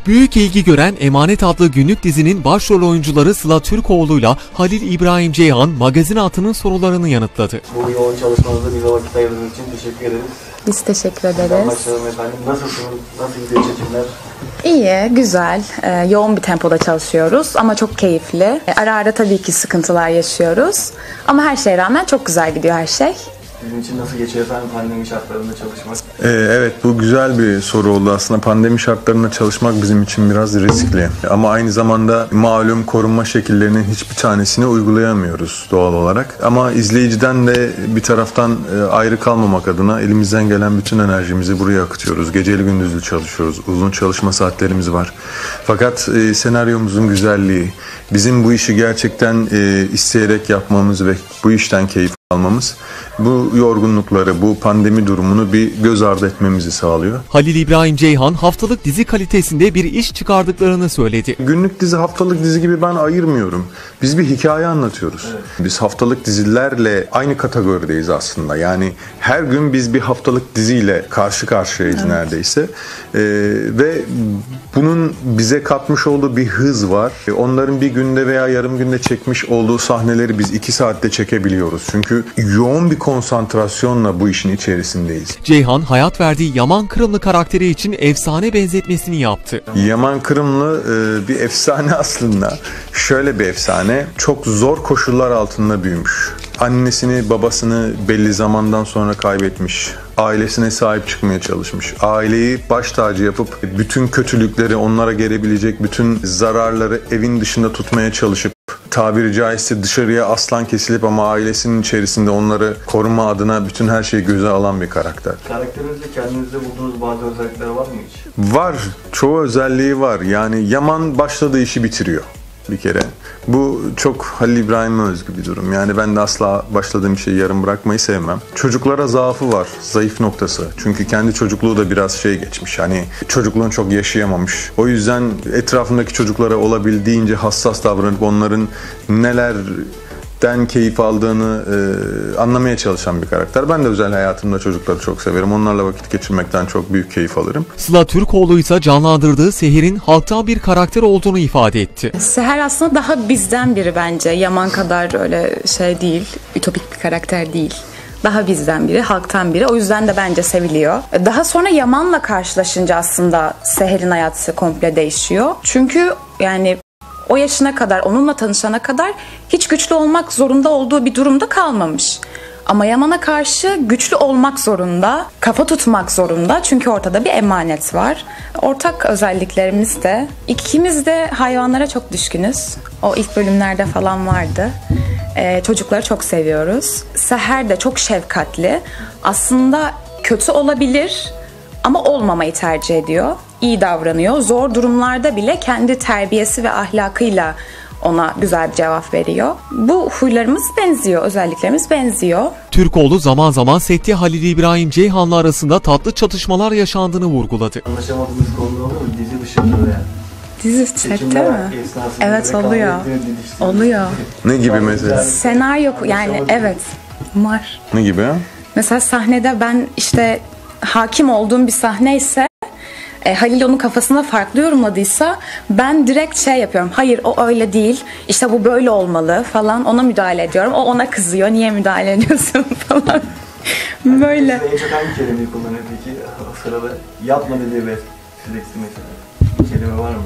Büyük ilgi gören Emanet adlı günlük dizinin başrol oyuncuları Sıla Türkoğlu'yla Halil İbrahim Ceyhan magazin altının sorularını yanıtladı. Bu yoğun çalışmanızda bize vakit ayırdığınız için teşekkür ederiz. Biz teşekkür ederiz. Başlayalım efendim. Nasılsınız? Nasıl gidiyor çekimler? İyi, güzel. Yoğun bir tempoda çalışıyoruz ama çok keyifli. Ara ara tabii ki sıkıntılar yaşıyoruz. Ama her şeye rağmen çok güzel gidiyor her şey. Bizim için nasıl geçiyor efendim pandemi şartlarında çalışmak? Evet, bu güzel bir soru oldu aslında. Pandemi şartlarında çalışmak bizim için biraz riskli. Ama aynı zamanda malum korunma şekillerinin hiçbir tanesini uygulayamıyoruz doğal olarak. Ama izleyiciden de bir taraftan ayrı kalmamak adına elimizden gelen bütün enerjimizi buraya akıtıyoruz. Geceli gündüzlü çalışıyoruz. Uzun çalışma saatlerimiz var. Fakat senaryomuzun güzelliği, bizim bu işi gerçekten isteyerek yapmamız ve bu işten keyif almamız, bu yorgunlukları, bu pandemi durumunu bir göz ardı etmemizi sağlıyor. Halil İbrahim Ceyhan haftalık dizi kalitesinde bir iş çıkardıklarını söyledi. Günlük dizi, haftalık dizi gibi ben ayırmıyorum. Biz bir hikaye anlatıyoruz. Evet. Biz haftalık dizilerle aynı kategorideyiz aslında. Yani her gün biz bir haftalık diziyle karşı karşıyayız, evet, neredeyse. Ve bunun bize katmış olduğu bir hız var. Onların bir günde veya yarım günde çekmiş olduğu sahneleri biz 2 saatte çekebiliyoruz. Çünkü yoğun bir konsantrasyonla bu işin içerisindeyiz. Ceyhan hayat verdiği Yaman Kırımlı karakteri için efsane benzetmesini yaptı. Yaman Kırımlı bir efsane aslında. Şöyle bir efsane. Çok zor koşullar altında büyümüş. Annesini, babasını belli zamandan sonra kaybetmiş. Ailesine sahip çıkmaya çalışmış. Aileyi baş tacı yapıp bütün kötülükleri, onlara gelebilecek bütün zararları evin dışında tutmaya çalışıp tabiri caizse dışarıya aslan kesilip ama ailesinin içerisinde onları koruma adına bütün her şeyi göze alan bir karakter. Karakterinizde kendinizde bulduğunuz bazı özellikler var mı hiç? Var. Çoğu özelliği var. Yani Yaman başladığı işi bitiriyor bir kere. Bu çok Halil İbrahim'e özgü bir durum. Yani ben de asla başladığım şeyi yarım bırakmayı sevmem. Çocuklara zaafı var, zayıf noktası. Çünkü kendi çocukluğu da biraz geçmiş. Hani çocukluğunu çok yaşayamamış. O yüzden etrafındaki çocuklara olabildiğince hassas davranıp onların nelerden keyif aldığını anlamaya çalışan bir karakter. Ben de özel hayatımda çocukları çok severim. Onlarla vakit geçirmekten çok büyük keyif alırım. Sıla Türkoğlu ise canlandırdığı Seher'in halktan bir karakter olduğunu ifade etti. Seher aslında daha bizden biri bence. Yaman kadar öyle şey değil, ütopik bir karakter değil. Daha bizden biri, halktan biri. O yüzden de bence seviliyor. Daha sonra Yaman'la karşılaşınca aslında Seher'in hayatı komple değişiyor. Çünkü yani o yaşına kadar, onunla tanışana kadar hiç güçlü olmak zorunda olduğu bir durumda kalmamış. Ama Yaman'a karşı güçlü olmak zorunda, kafa tutmak zorunda çünkü ortada bir emanet var. Ortak özelliklerimiz de, ikimiz de hayvanlara çok düşkünüz. O ilk bölümlerde falan vardı. Çocukları çok seviyoruz. Seher de çok şefkatli. Aslında kötü olabilir ama olmamayı tercih ediyor. İyi davranıyor. Zor durumlarda bile kendi terbiyesi ve ahlakıyla ona güzel bir cevap veriyor. Bu huylarımız benziyor, özelliklerimiz benziyor. Türkoğlu zaman zaman sette Halil İbrahim Ceyhan'la arasında tatlı çatışmalar yaşandığını vurguladı. Anlaşamadığınız konuda olur mu? Dizi dışında yani. Dizi sette mi? Evet, oluyor. Oluyor. Ne gibi mesela? Senaryo yani evet var. Ne gibi ya? Mesela sahnede ben işte hakim olduğum bir sahne ise Halil onun kafasında farklı yorumladıysa ben direkt şey yapıyorum. Hayır o öyle değil. İşte bu böyle olmalı falan. Ona müdahale ediyorum. O ona kızıyor. Niye müdahale ediyorsun falan. Böyle. En çok hangi kelimeyi kullanıyor peki o sırada? Yapma dediği ve sürekli mesela. Bir kelime var mı?